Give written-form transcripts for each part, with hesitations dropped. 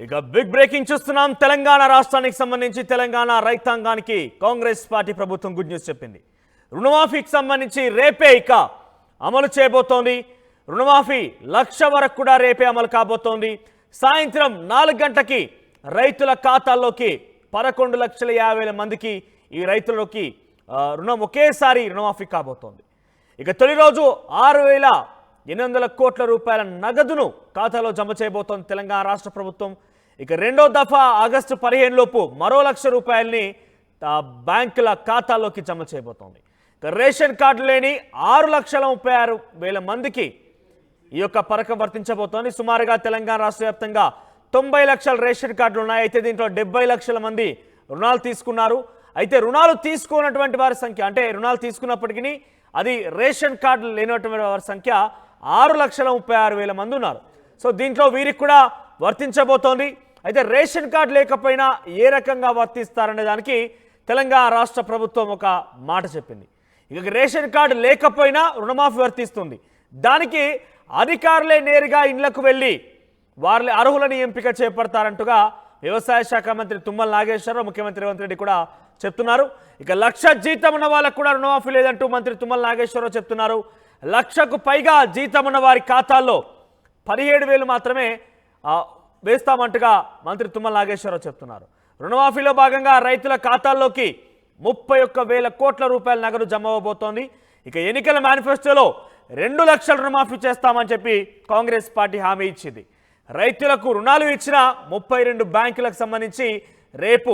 ఇక big breaking చూస్తున్నాం. తెలంగాణ రాష్ట్రానికి సంబంధించి తెలంగాణ రైతాంగానికి కాంగ్రెస్ పార్టీ ప్రభుత్వం గుడ్ న్యూస్ చెప్పింది. రుణమాఫీకి సంబంధించి రేపే ఇక అమలు చేయబోతోంది. రుణమాఫీ 1,00,000 వరకు కూడా రేపే అమలు కాబోతోంది. సాయంత్రం 4 గంటలకి రైతుల ఖాతాల్లోకి 11,50,000 మందికి ఈ రైతులకి రుణం ఒకేసారి రుణమాఫీ కాబోతోంది. ఇక తొలి రోజు 6,800 కోట్ల రూపాయల నగదును ఖాతాలో జమ చేయబోతోంది తెలంగాణ రాష్ట్ర ప్రభుత్వం. ఇక రెండో దఫా ఆగస్టు 15 లోపు మరో 1,00,000 రూపాయలని బ్యాంకుల ఖాతాల్లోకి జమ చేయబోతోంది. ఇక రేషన్ కార్డు లేని 6,36,000 మందికి ఈ యొక్క పథకం వర్తించబోతోంది. సుమారుగా తెలంగాణ రాష్ట్ర వ్యాప్తంగా 90 లక్షల రేషన్ కార్డులు ఉన్నాయి. అయితే దీంట్లో 70 లక్షల మంది రుణాలు తీసుకున్నారు. అయితే రుణాలు తీసుకున్నటువంటి వారి సంఖ్య, అంటే రుణాలు తీసుకున్నప్పటికీ అది రేషన్ కార్డులు లేనటువంటి వారి సంఖ్య 6,36,000 మంది ఉన్నారు. సో దీంట్లో వీరికి కూడా వర్తించబోతోంది. అయితే రేషన్ కార్డు లేకపోయినా ఏ రకంగా వర్తిస్తారనే దానికి తెలంగాణ రాష్ట్ర ప్రభుత్వం ఒక మాట చెప్పింది. ఇక రేషన్ కార్డు లేకపోయినా రుణమాఫీ వర్తిస్తుంది. దానికి అధికారులే నేరుగా ఇళ్లకు వెళ్ళి వారి అర్హులని ఎంపిక చేపడతారంటుగా వ్యవసాయ శాఖ మంత్రి తుమ్మల నాగేశ్వరరావు, ముఖ్యమంత్రి రేవంత్ రెడ్డి కూడా చెప్తున్నారు. ఇక 1,00,000 జీతం ఉన్న వాళ్ళకు కూడా రుణమాఫీ లేదంటూ మంత్రి తుమ్మల నాగేశ్వరరావు చెప్తున్నారు. 1,00,000కు పైగా జీతం ఉన్న వారి ఖాతాల్లో 17,000 మాత్రమే వేస్తామంటుగా మంత్రి తుమ్మల నాగేశ్వరరావు చెప్తున్నారు. రుణమాఫీలో భాగంగా రైతుల ఖాతాల్లోకి 31,000 కోట్ల రూపాయల నగదు జమ అవబోతోంది. ఇక ఎన్నికల మేనిఫెస్టోలో 2 లక్షల రుణమాఫీ చేస్తామని చెప్పి కాంగ్రెస్ పార్టీ హామీ ఇచ్చింది. రైతులకు రుణాలు ఇచ్చిన 32 బ్యాంకులకు సంబంధించి రేపు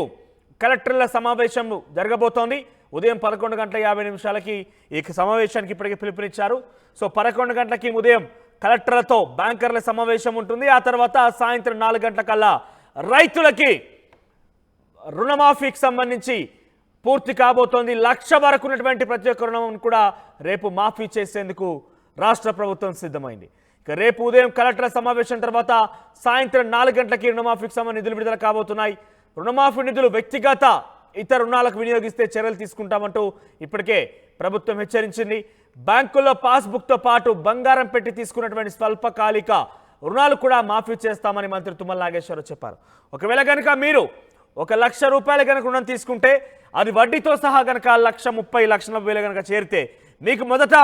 కలెక్టర్ల సమావేశం జరగబోతోంది. ఉదయం 11:50 ఈ సమావేశానికి ఇప్పటికే పిలుపునిచ్చారు. సో 11 గంటలకి ఉదయం కలెక్టర్లతో బ్యాంకర్ల సమావేశం ఉంటుంది. ఆ తర్వాత సాయంత్రం 4 గంటలకల్లా రైతులకి రుణమాఫీకి సంబంధించి పూర్తి కాబోతోంది. 1,00,000 వరకు ఉన్నటువంటి ప్రతి ఒక్క రుణం కూడా రేపు మాఫీ చేసేందుకు రాష్ట్ర ప్రభుత్వం సిద్ధమైంది. ఇక రేపు ఉదయం కలెక్టర్ల సమావేశం తర్వాత సాయంత్రం 4 గంటలకి రుణమాఫీకి సంబంధించి నిధులు విడుదల కాబోతున్నాయి. రుణమాఫీ నిధులు వ్యక్తిగత ఇతర రుణాలకు వినియోగిస్తే చర్యలు తీసుకుంటామంటూ ఇప్పటికే ప్రభుత్వం హెచ్చరించింది. బ్యాంకుల్లో పాస్బుక్తో పాటు బంగారం పెట్టి తీసుకున్నటువంటి స్వల్పకాలిక రుణాలు కూడా మాఫీ చేస్తామని మంత్రి తుమ్మల నాగేశ్వరరావు చెప్పారు. ఒకవేళ కనుక మీరు 1,00,000 రూపాయలు కనుక రుణం తీసుకుంటే అది వడ్డీతో సహా కనుక 1,30,000, 1,40,000 కనుక చేరితే మీకు మొదట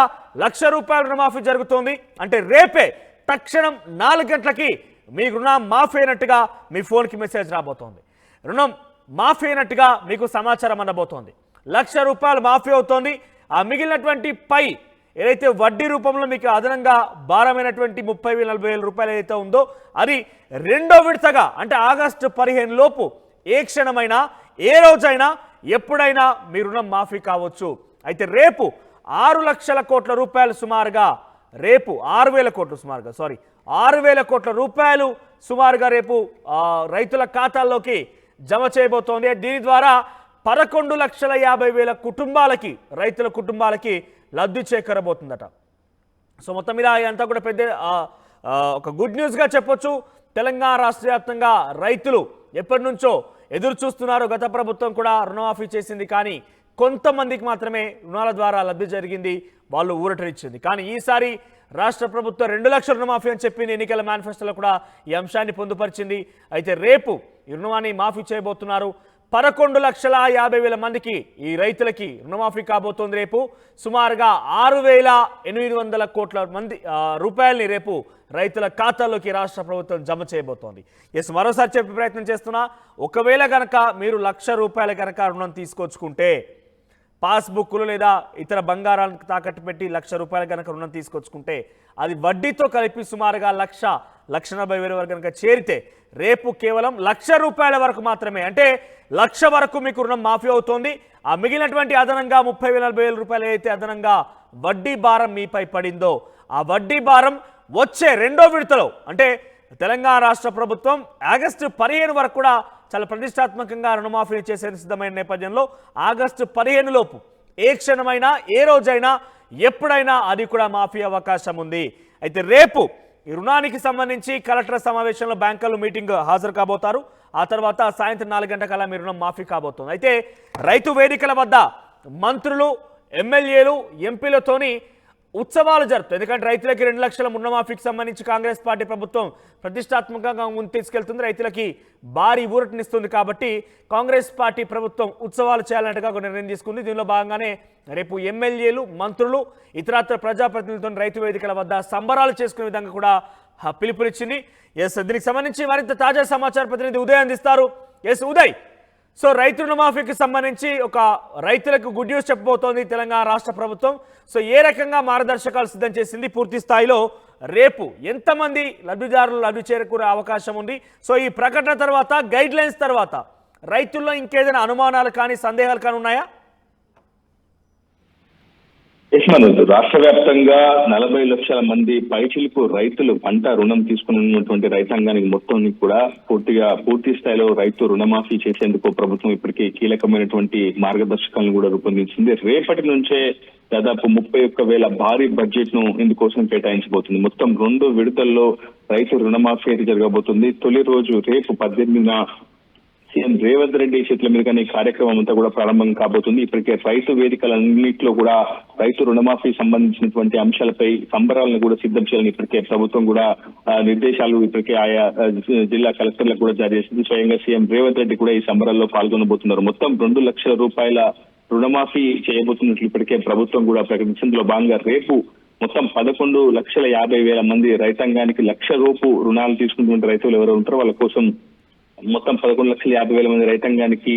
1,00,000 రూపాయల రుణమాఫీ జరుగుతోంది. అంటే రేపే తక్షణం 4 గంటలకి మీ రుణం మాఫీ అయినట్టుగా మీ ఫోన్కి మెసేజ్ రాబోతోంది. రుణం మాఫీ అయినట్టుగా మీకు సమాచారం అందబోతోంది. 1,00,000 రూపాయలు మాఫీ అవుతోంది. ఆ మిగిలినటువంటి పై ఏదైతే వడ్డీ రూపంలో మీకు అదనంగా భారమైనటువంటి 30,000, 40,000 రూపాయలు ఏదైతే ఉందో అది రెండో విడతగా, అంటే ఆగస్టు 15 లోపు ఏ క్షణమైనా ఏ రోజైనా ఎప్పుడైనా మీ రుణం మాఫీ కావచ్చు. అయితే రేపు 6,00,000 కోట్ల రూపాయలు సుమారుగా, రేపు 6,000 కోట్లు సుమారుగా 6,000 కోట్ల రూపాయలు సుమారుగా రేపు రైతుల ఖాతాల్లోకి జమ చేయబోతోంది. దీని ద్వారా 11,50,000 కుటుంబాలకి, రైతుల కుటుంబాలకి లబ్ధి చేకరబోతుందట. సో మొత్తం మీద అంతా కూడా పెద్ద ఒక గుడ్ న్యూస్గా చెప్పొచ్చు. తెలంగాణ రాష్ట్ర వ్యాప్తంగా రైతులు ఎప్పటి నుంచో ఎదురు చూస్తున్నారు. గత ప్రభుత్వం కూడా రుణమాఫీ చేసింది, కానీ కొంతమందికి మాత్రమే రుణాల ద్వారా లబ్ధి జరిగింది, వాళ్ళు ఊరటనిచ్చింది. కానీ ఈసారి రాష్ట్ర ప్రభుత్వం 2 లక్షల రుణమాఫీ అని చెప్పింది. ఎన్నికల మేనిఫెస్టోలో కూడా ఈ అంశాన్ని పొందుపరిచింది. అయితే రేపు ఈ రుణాన్ని మాఫీ చేయబోతున్నారు. 11,50,000 మందికి, ఈ రైతులకి రుణమాఫీ కాబోతోంది. రేపు సుమారుగా 6,800 కోట్ల రూపాయలని రేపు రైతుల ఖాతాల్లోకి రాష్ట్ర ప్రభుత్వం జమ చేయబోతోంది. మరోసారి చెప్పే ప్రయత్నం చేస్తున్నా, ఒకవేళ కనుక మీరు 1,00,000 రూపాయలు కనుక రుణం తీసుకొచ్చుకుంటే, పాస్బుక్లు లేదా ఇతర బంగారానికి తాకట్టు పెట్టి 1,00,000 రూపాయలు కనుక రుణం తీసుకొచ్చుకుంటే అది వడ్డీతో కలిపి సుమారుగా 1,40,000 వరకు కనుక చేరితే రేపు కేవలం 1,00,000 రూపాయల వరకు మాత్రమే, అంటే 1,00,000 వరకు మీకు రుణం మాఫీ అవుతోంది. ఆ మిగిలినటువంటి అదనంగా 30,000, 40,000 రూపాయలు అయితే అదనంగా వడ్డీ భారం మీపై పడిందో ఆ వడ్డీ భారం వచ్చే రెండో విడతలో, అంటే తెలంగాణ రాష్ట్ర ప్రభుత్వం ఆగస్టు 15 వరకు కూడా చాలా ప్రతిష్టాత్మకంగా రుణమాఫీ చేసేందుకు సిద్ధమైన నేపథ్యంలో ఆగస్టు 15 లోపు ఏ క్షణమైనా ఏ రోజైనా ఎప్పుడైనా అది కూడా మాఫీ అవకాశం ఉంది. అయితే రేపు ఈ రుణానికి సంబంధించి కలెక్టర్ సమావేశంలో బ్యాంకర్లు మీటింగ్ హాజరు కాబోతారు. ఆ తర్వాత సాయంత్రం 4 గంటలకల్లా మీ రుణం మాఫీ కాబోతుంది. అయితే రైతు వేదికల వద్ద మంత్రులు, ఎమ్మెల్యేలు, ఎంపీలతోని ఉత్సవాలు జరుపుతాయి. ఎందుకంటే రైతులకి 2 లక్షల రుణమాఫీకి సంబంధించి కాంగ్రెస్ పార్టీ ప్రభుత్వం ప్రతిష్టాత్మకంగా ముందు తీసుకెళ్తుంది, రైతులకి భారీ ఊరటనిస్తుంది. కాబట్టి కాంగ్రెస్ పార్టీ ప్రభుత్వం ఉత్సవాలు చేయాలంటగా ఒక నిర్ణయం తీసుకుంది. దీనిలో భాగంగానే రేపు ఎమ్మెల్యేలు, మంత్రులు, ఇతరత్ర ప్రజాప్రతినిధులతో రైతు వేదికల వద్ద సంబరాలు చేసుకునే విధంగా కూడా పిలుపునిచ్చింది. దీనికి సంబంధించి మరింత తాజా సమాచార ప్రతినిధి ఉదయ్ అందిస్తారు. ఉదయ్, సో రైతు రుణమాఫీకి సంబంధించి ఒక రైతులకు గుడ్ న్యూస్ చెప్పబోతోంది తెలంగాణ రాష్ట్ర ప్రభుత్వం. సో ఏ రకంగా మార్గదర్శకాలు సిద్ధం చేసింది, పూర్తి స్థాయిలో రేపు ఎంతమంది లబ్ధిదారులు లబ్ధి చేకూరే అవకాశం ఉంది? సో ఈ ప్రకటన తర్వాత, గైడ్ లైన్స్ తర్వాత రైతుల్లో ఇంకేదైనా అనుమానాలు కానీ సందేహాలు కానీ ఉన్నాయా? రాష్ట్ర వ్యాప్తంగా 40 లక్షల మంది పైచిలుకు రైతులు పంట రుణం తీసుకున్నటువంటి రైతాంగానికి మొత్తం కూడా పూర్తి స్థాయిలో రైతు రుణమాఫీ చేసేందుకు ప్రభుత్వం ఇప్పటికీ కీలకమైనటువంటి మార్గదర్శకాలను కూడా రూపొందించింది. రేపటి నుంచే దాదాపు 31,000 భారీ బడ్జెట్ ను ఇందుకోసం కేటాయించబోతుంది. మొత్తం 2 విడతల్లో రైతు రుణమాఫీ అయితే జరగబోతుంది. తొలి రోజు రేపు 18న సీఎం రేవంత్ రెడ్డి చేతుల మీదుగానే కార్యక్రమం అంతా కూడా ప్రారంభం కాబోతుంది. ఇప్పటికే రైతు వేదికలన్నింటిలో కూడా రైతు రుణమాఫీ సంబంధించినటువంటి అంశాలపై సంబరాలను కూడా సిద్ధం చేయాలని ఇప్పటికే ప్రభుత్వం కూడా నిర్దేశాలు ఇప్పటికే ఆయా జిల్లా కలెక్టర్లకు కూడా జారీ చేసింది. స్వయంగా సీఎం రేవంత్ రెడ్డి కూడా ఈ సంబరాల్లో పాల్గొనబోతున్నారు. మొత్తం 2 లక్షల రూపాయల రుణమాఫీ చేయబోతున్నట్లు ఇప్పటికే ప్రభుత్వం కూడా ప్రకటించింది. ఇందులో భాగంగా రేపు మొత్తం 11,50,000 మంది రైతాంగానికి ₹1,00,000 రుణాలు తీసుకుంటున్న రైతులు ఎవరు ఉంటారో వాళ్ళ కోసం మొత్తం 11,50,000 మంది రైతాంగానికి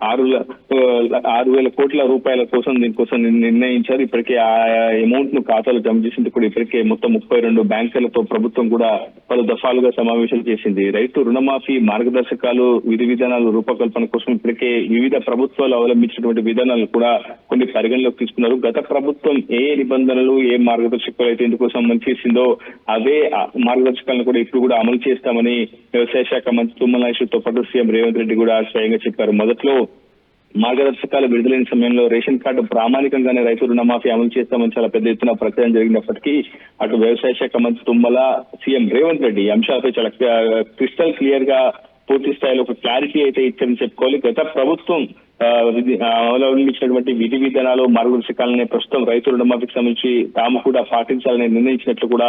6,000 కోట్ల రూపాయల కోసం దీనికోసం నిర్ణయించారు. ఇప్పటికే ఆ అమౌంట్ ను ఖాతాలో జమ చేసింది కూడా ఇప్పటికే మొత్తం 32 బ్యాంకులతో ప్రభుత్వం కూడా పలు దఫాలుగా సమావేశాలు చేసింది. రైతు రుణమాఫీ మార్గదర్శకాలు, విధి విధానాలు రూపకల్పన కోసం ఇప్పటికే వివిధ ప్రభుత్వాలు అవలంబించినటువంటి విధానాలు కూడా కొన్ని పరిగణలోకి తీసుకున్నారు. గత ప్రభుత్వం ఏ నిబంధనలు, ఏ మార్గదర్శకాలు అయితే ఇందుకోసం అమలు చేసిందో అవే మార్గదర్శకాలను కూడా ఇప్పుడు కూడా అమలు చేస్తామని వ్యవసాయ శాఖ మంత్రి తుమ్మల నాగేశ్వరరావుతో పాటు సీఎం రేవంత్ రెడ్డి కూడా స్వయంగా చెప్పారు. మొదట్లో మార్గదర్శకాలు విడుదలైన సమయంలో రేషన్ కార్డు ప్రామాణికంగానే రైతు రుణమాఫీ అమలు చేస్తామని చాలా పెద్ద ఎత్తున ప్రచారం జరిగినప్పటికీ అటు వ్యవసాయ శాఖ మంత్రి తుమ్మల, సీఎం రేవంత్ రెడ్డి అంశాలపై చాలా క్రిస్టల్ క్లియర్ గా పూర్తి స్థాయిలో ఒక క్లారిటీ అయితే ఇచ్చారని చెప్పుకోవాలి. గత ప్రభుత్వం అవలంబించినటువంటి విధి విధానాలు, మార్గదర్శకాలనే ప్రస్తుతం రైతు రుణమాఫీకి సంబంధించి తాము కూడా పాటించాలని నిర్ణయించినట్లు కూడా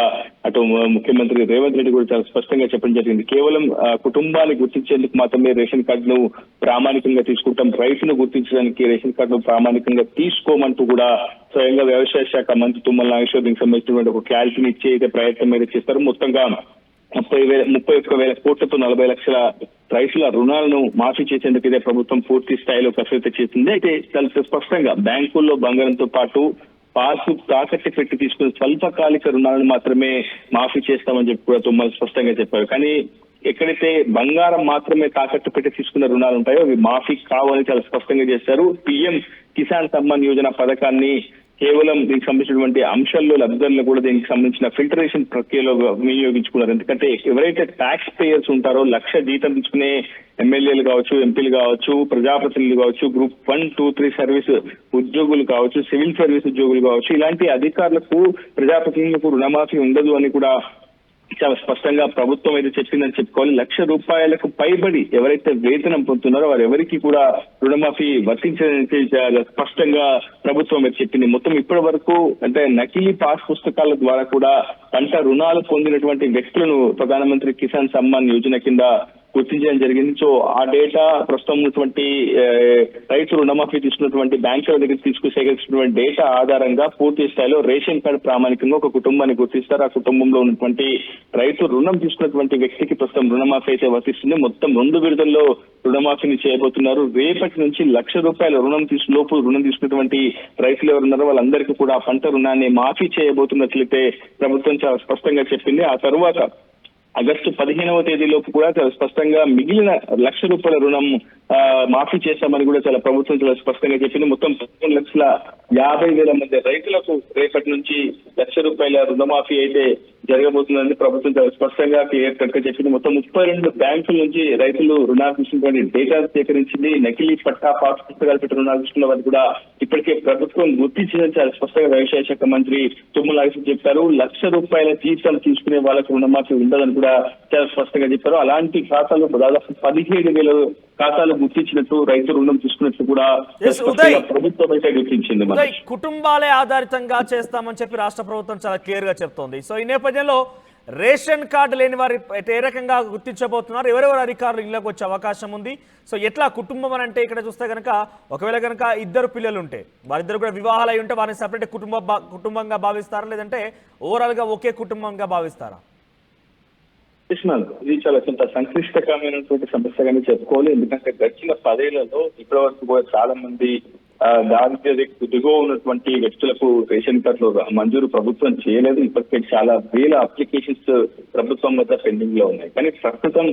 అటు ముఖ్యమంత్రి రేవంత్ రెడ్డి కూడా చాలా స్పష్టంగా చెప్పడం జరిగింది. కేవలం కుటుంబాన్ని గుర్తించేందుకు మాత్రమే రేషన్ కార్డును ప్రామాణికంగా తీసుకుంటాం, రైతును గుర్తించడానికి రేషన్ కార్డును ప్రామాణికంగా తీసుకోమంటూ కూడా స్వయంగా వ్యవసాయ శాఖ మంత్రి తుమ్మల నాగేశ్వరరావు దీనికి సంబంధించినటువంటి ఒక క్లారిటీని ఇచ్చే అయితే ప్రయత్నం అయితే చేస్తారు. మొత్తంగా 31,000 కోట్లతో 40 లక్షల రైతుల రుణాలను మాఫీ చేసేందుకు ఇదే ప్రభుత్వం పూర్తి స్థాయిలో కసరత్తు చేసింది. అయితే చాలా స్పష్టంగా బ్యాంకుల్లో బంగారంతో పాటు పాస్బుక్ తాకట్టు పెట్టి తీసుకున్న స్వల్పకాలిక రుణాలను మాత్రమే మాఫీ చేస్తామని చెప్పి కూడా తుమ్మల స్పష్టంగా చెప్పారు. కానీ ఎక్కడైతే బంగారం మాత్రమే తాకట్టు పెట్టి తీసుకున్న రుణాలు ఉంటాయో అవి మాఫీ కావని చాలా స్పష్టంగా చేశారు. పీఎం కిసాన్ సమ్మాన్ యోజన పథకాన్ని కేవలం దీనికి సంబంధించినటువంటి అంశాల్లో లబ్ధిదారులు కూడా దీనికి సంబంధించిన ఫిల్టరేషన్ ప్రక్రియలో వినియోగించుకున్నారు. ఎందుకంటే ఎవరైతే ట్యాక్స్ పేయర్స్ ఉంటారో, 1,00,000 జీతం తీసుకునే ఎమ్మెల్యేలు కావచ్చు, ఎంపీలు కావచ్చు, ప్రజాప్రతినిధులు కావచ్చు, గ్రూప్ 1, 2, 3 సర్వీస్ ఉద్యోగులు కావచ్చు, సివిల్ సర్వీస్ ఉద్యోగులు కావచ్చు, ఇలాంటి అధికారులకు, ప్రజాప్రతినిధులకు రుణమాఫీ ఉండదు అని కూడా చాలా స్పష్టంగా ప్రభుత్వం అయితే చెప్పిందని చెప్పుకోవాలి. ₹1,00,000 పైబడి ఎవరైతే వేతనం పొందుతున్నారో వారు ఎవరికి కూడా రుణమాఫీ వర్తించదని స్పష్టంగా ప్రభుత్వం అయితే చెప్పింది. మొత్తం ఇప్పటి వరకు అంటే నకిలీ పాస్ పుస్తకాల ద్వారా కూడా పంట రుణాలు పొందినటువంటి వ్యక్తులను ప్రధానమంత్రి కిసాన్ సమ్మాన్ యోజన కింద గుర్తించడం జరిగింది. సో ఆ డేటా ప్రస్తుతం ఉన్నటువంటి రైతు రుణమాఫీ తీసుకున్నటువంటి బ్యాంకుల దగ్గర సేకరించినటువంటి డేటా ఆధారంగా పూర్తి స్థాయిలో రేషన్ కార్డు ప్రామాణికంగా ఒక కుటుంబాన్ని గుర్తిస్తారు. ఆ కుటుంబంలో ఉన్నటువంటి రైతు రుణం తీసుకున్నటువంటి వ్యక్తికి ప్రస్తుతం రుణమాఫీ అయితే వర్తిస్తుంది. మొత్తం 2 విడతల్లో రుణమాఫీని చేయబోతున్నారు. రేపటి నుంచి ₹1,00,000 రుణం తీసుకున్నటువంటి రైతులు ఎవరున్నారో వాళ్ళందరికీ కూడా పంట రుణాన్ని మాఫీ చేయబోతున్నట్లయితే ప్రభుత్వం చాలా స్పష్టంగా చెప్పింది. ఆ తర్వాత ఆగస్టు 15వ తేదీలోపు కూడా చాలా స్పష్టంగా మిగిలిన ₹1,00,000 రుణం మాఫీ చేస్తామని కూడా చాలా ప్రభుత్వం చాలా స్పష్టంగా చెప్పింది. మొత్తం 11,50,000 మంది రైతులకు రేపటి నుంచి ₹1,00,000 రుణమాఫీ అయితే జరగబోతుందని ప్రభుత్వం చాలా స్పష్టంగా క్లియర్ కట్ గా చెప్పింది. మొత్తం 32 బ్యాంకుల నుంచి రైతులు రుణాలు తీసుకున్నటువంటి డేటా సేకరించింది. నకిలీ పట్టా పాస్ పుస్తకాలు పెట్టి రుణాలు తీసుకున్న వారు కూడా ఇప్పటికే ప్రభుత్వం గుర్తించిందని చాలా స్పష్టంగా వ్యవసాయ శాఖ మంత్రి తుమ్మల నాగేశ్వరరావు చెప్పారు. ₹1,00,000 జీతం తీసుకునే వాళ్ళకు రుణమాఫీ ఉండదని కూడా చాలా స్పష్టంగా చెప్పారు. అలాంటి ఖాతాలు దాదాపు 17,000 ఖాతాలు గుర్తించినట్టు, రైతు రుణం తీసుకున్నట్టు కూడా ప్రభుత్వం అయితే గుర్తించింది. కుటుంబాలే ఆధారితంగా చేస్తామని చెప్పి రాష్ట్ర ప్రభుత్వం చాలా క్లియర్ గా చెప్తోంది. సో ఈ నేపథ్యంలో రేషన్ కార్డు లేని వారి ఏ రకంగా గుర్తించబోతున్నారు, ఎవరెవరు అధికారులు ఇళ్ళకి వచ్చే అవకాశం ఉంది? సో ఎట్లా కుటుంబం అని అంటే ఇక్కడ చూస్తే కనుక ఒకవేళ కనుక 2 పిల్లలు ఉంటే వారిద్దరు కూడా వివాహాలు అయి ఉంటే వారిని సపరేట్ కుటుంబంగా భావిస్తారా, లేదంటే ఓవరాల్ గా ఒకే కుటుంబంగా భావిస్తారా? ఇది చాలా కొంత సంక్లిష్టకరమైనటువంటి సమస్యగానే చెప్పుకోవాలి. ఎందుకంటే గడిచిన 10 ఏళ్లలో ఇప్పటి వరకు కూడా చాలా మంది దారిద్ర్య దిగువ ఉన్నటువంటి వ్యక్తులకు రేషన్ కార్డులు మంజూరు ప్రభుత్వం చేయలేదు. ఇప్పటికే చాలా వేల అప్లికేషన్స్ ప్రభుత్వం వద్ద పెండింగ్ లో ఉన్నాయి. కానీ ప్రస్తుతం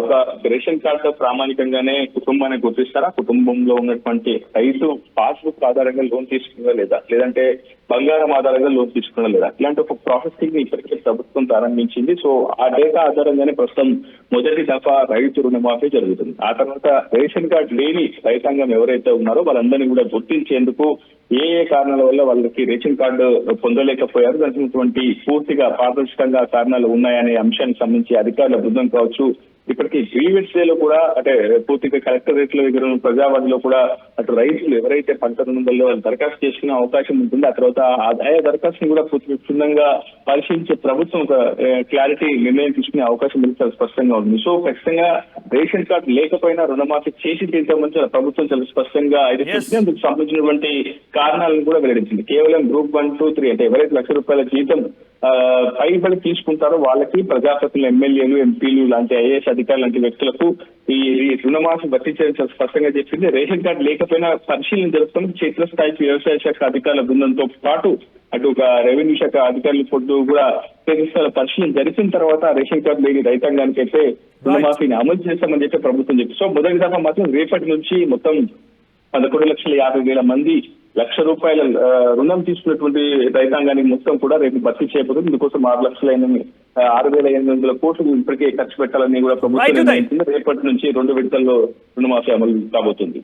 ఒక రేషన్ కార్డు ప్రామాణికంగానే కుటుంబాన్ని గుర్తిస్తారా, కుటుంబంలో ఉన్నటువంటి రైతు పాస్బుక్ ఆధారంగా లోన్ తీసుకున్నా లేదా, లేదంటే బంగారం ఆధారంగా లోన్ తీసుకున్నా లేదా, ఇలాంటి ఒక ప్రాసెసింగ్ ని ఇప్పటికే ప్రభుత్వం ప్రారంభించింది. సో ఆ డేటా ఆధారంగానే ప్రస్తుతం మొదటి దఫా రైతు రుణమాఫీ జరుగుతుంది. ఆ తర్వాత రేషన్ కార్డు లేని రైతాంగం ఎవరైతే ఉన్నారో వాళ్ళందరినీ కూడా గుర్తించేందుకు ఏ కారణాల వల్ల వాళ్ళకి రేషన్ కార్డు పొందలేకపోయారు, దానికి పూర్తిగా పారదర్శకంగా కారణాలు ఉన్నాయనే అంశానికి సంబంధించి అధికారుల బృందం కావచ్చు, ఇప్పటికీ గ్రీవెన్స్ డే లో కూడా అంటే పూర్తిగా కలెక్టరేట్ లో దగ్గర ప్రజావాణిలో కూడా అటు రైతులు ఎవరైతే పంట రుణంలో దరఖాస్తు చేసుకునే అవకాశం ఉంటుంది. ఆ తర్వాత ఆయా దరఖాస్తుని కూడా పూర్తిగా క్షుణ్ణంగా పరిశీలించే ప్రభుత్వం ఒక క్లారిటీ నిర్ణయం తీసుకునే అవకాశం చాలా స్పష్టంగా ఉంది. సో ఖచ్చితంగా రేషన్ కార్డు లేకపోయినా రుణమాఫీ చేసి తీర్చామని ప్రభుత్వం చాలా స్పష్టంగా ఐడెంటిఫై అందుకు సంబంధించినటువంటి కారణాలను కూడా వెల్లడించింది. కేవలం గ్రూప్ 1, 2, 3 అంటే ఎవరైతే ₹1,00,000 జీతం పైబడి తీసుకుంటారో వాళ్ళకి ప్రజాప్రతినిధులు, ఎమ్మెల్యేలు, ఎంపీలు లాంటి ఐఏఎస్ అధికారులు లాంటి వ్యక్తులకు ఈ రుణమాఫీ వర్తించాలని స్పష్టంగా చెప్పింది. రేషన్ కార్డు లేకపోయినా పరిశీలన జరుపుతున్న క్షేత్రస్థాయికి వ్యవసాయ శాఖ అధికారుల బృందంతో పాటు అటు ఒక రెవెన్యూ శాఖ అధికారుల పొద్దు కూడా క్షేత్రస్థాయి పరిశీలన జరిపిన తర్వాత రేషన్ కార్డు లేని రైతాంగానికి అయితే రుణమాఫీని అమలు చేస్తామని చెప్పి ప్రభుత్వం చెప్పి, సో మొదటి దఫా మాత్రం రేపటి నుంచి మొత్తం 11,50,000 మంది ₹1,00,000 రుణం తీసుకున్నటువంటి రైతాంగానికి మొత్తం కూడా రేపు భర్తీ చేయబోతుంది. ఇందుకోసం 6,800 కోట్లు ఇప్పటికే ఖర్చు పెట్టాలని కూడా ప్రభుత్వం నిర్ణయించింది. రేపటి నుంచి 2 విడతల్లో రుణమాఫీ అమలు కాబోతుంది.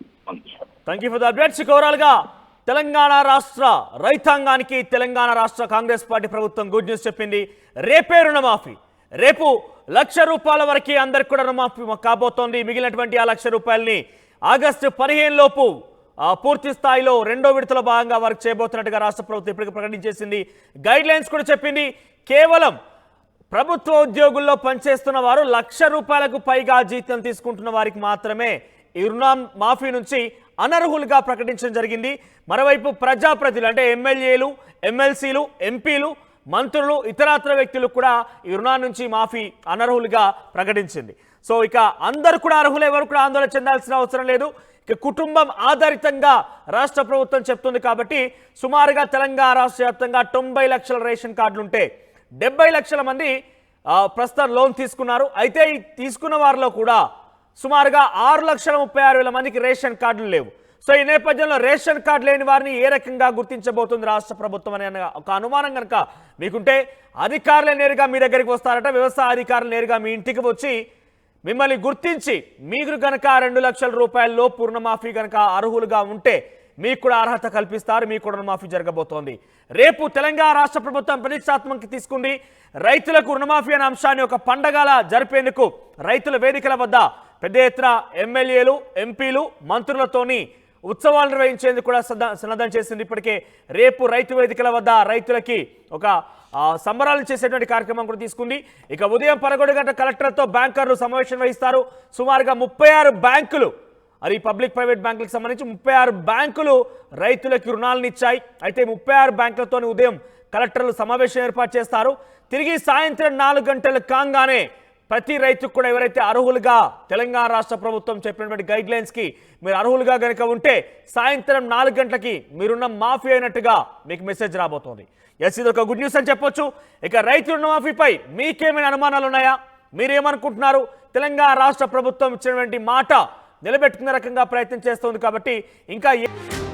Thank you for the updates. Overall గా తెలంగాణ రాష్ట్ర రైతాంగానికి తెలంగాణ రాష్ట్ర కాంగ్రెస్ పార్టీ ప్రభుత్వం గుడ్ న్యూస్ చెప్పింది. రేపే రుణమాఫీ, రేపు ₹1,00,000 వరకు అందరికి కూడా రుణమాఫీ కాబోతోంది. మిగిలినటువంటి ఆ ₹1,00,000 ఆగస్టు 15 లోపు పూర్తి స్థాయిలో 2వ విడతలో భాగంగా వారికి చేయబోతున్నట్టుగా రాష్ట్ర ప్రభుత్వం ఇప్పటికే ప్రకటించేసింది. గైడ్ లైన్స్ కూడా చెప్పింది. కేవలం ప్రభుత్వ ఉద్యోగుల్లో పనిచేస్తున్న వారు ₹1,00,000 పైగా జీతం తీసుకుంటున్న వారికి మాత్రమే ఈ రుణ మాఫీ నుంచి అనర్హులుగా ప్రకటించడం జరిగింది. మరోవైపు ప్రజాప్రతినిధులు అంటే ఎమ్మెల్యేలు, ఎమ్మెల్సీలు, ఎంపీలు, మంత్రులు, ఇతరత్ర వ్యక్తులు కూడా ఈ రుణా నుంచి మాఫీ అనర్హులుగా ప్రకటించింది. సో ఇక అందరూ కూడా అర్హులు, ఎవరు కూడా ఆందోళన చెందాల్సిన అవసరం లేదు. ఇక కుటుంబం ఆధారితంగా రాష్ట్ర ప్రభుత్వం చెప్తుంది కాబట్టి సుమారుగా తెలంగాణ రాష్ట్ర వ్యాప్తంగా 90 లక్షల రేషన్ కార్డులు ఉంటే 70 లక్షల మంది ప్రస్తుతం లోన్ తీసుకున్నారు. అయితే ఈ తీసుకున్న వారిలో కూడా సుమారుగా 6,36,000 మందికి రేషన్ కార్డులు లేవు. సో ఈ నేపథ్యంలో రేషన్ కార్డు లేని వారిని ఏ రకంగా గుర్తించబోతుంది రాష్ట్ర ప్రభుత్వం అనే ఒక అనుమానం కనుక మీకుంటే అధికారులే నేరుగా మీ దగ్గరికి వస్తారట. వ్యవసాయ అధికారులు నేరుగా మీ ఇంటికి వచ్చి మిమ్మల్ని గుర్తించి మీరు కనుక ₹2,00,000 లోపు రుణమాఫీ కనుక అర్హులుగా ఉంటే మీకు కూడా అర్హత కల్పిస్తారు, మీకు కూడా రుణమాఫీ జరగబోతోంది. రేపు తెలంగాణ రాష్ట్ర ప్రభుత్వం ప్రతిష్టాత్మకంగా తీసుకుంది. రైతులకు రుణమాఫీ అనే అంశాన్ని ఒక పండగలా జరిపేందుకు రైతుల వేదికల వద్ద పెద్ద ఎత్తున ఎమ్మెల్యేలు, ఎంపీలు, మంత్రులతోని ఉత్సవాలు నిర్వహించేందుకు కూడా సన్నద్ధం చేసింది. ఇప్పటికే రేపు రైతు వేదికల వద్ద రైతులకి ఒక సంబరాలు చేసేటువంటి కార్యక్రమం కూడా తీసుకుంది. ఇక ఉదయం 11 గంటల కలెక్టర్తో బ్యాంకర్లు సమావేశం వహిస్తారు. సుమారుగా 36 బ్యాంకులు, అది పబ్లిక్ ప్రైవేట్ బ్యాంకులకు సంబంధించి 36 బ్యాంకులు రైతులకి రుణాలను ఇచ్చాయి. అయితే 36 బ్యాంకులతో ఉదయం కలెక్టర్లు సమావేశం ఏర్పాటు చేస్తారు. తిరిగి సాయంత్రం 4 గంటలు కాగానే ప్రతి రైతుకు కూడా ఎవరైతే అర్హులుగా తెలంగాణ రాష్ట్ర ప్రభుత్వం చెప్పినటువంటి గైడ్ లైన్స్ కి మీరు అర్హులుగా గనుక ఉంటే సాయంత్రం 4 గంటలకి మీరున్న మాఫీ అయినట్టుగా మీకు మెసేజ్ రాబోతోంది. ఎస్, ఇది ఒక గుడ్ న్యూస్ అని చెప్పొచ్చు. ఇక రైతు రుణమాఫీపై మీకేమైనా అనుమానాలు ఉన్నాయా? మీరేమనుకుంటున్నారు? తెలంగాణ రాష్ట్ర ప్రభుత్వం ఇచ్చినటువంటి మాట నిలబెట్టుకునే రకంగా ప్రయత్నం చేస్తోంది కాబట్టి ఇంకా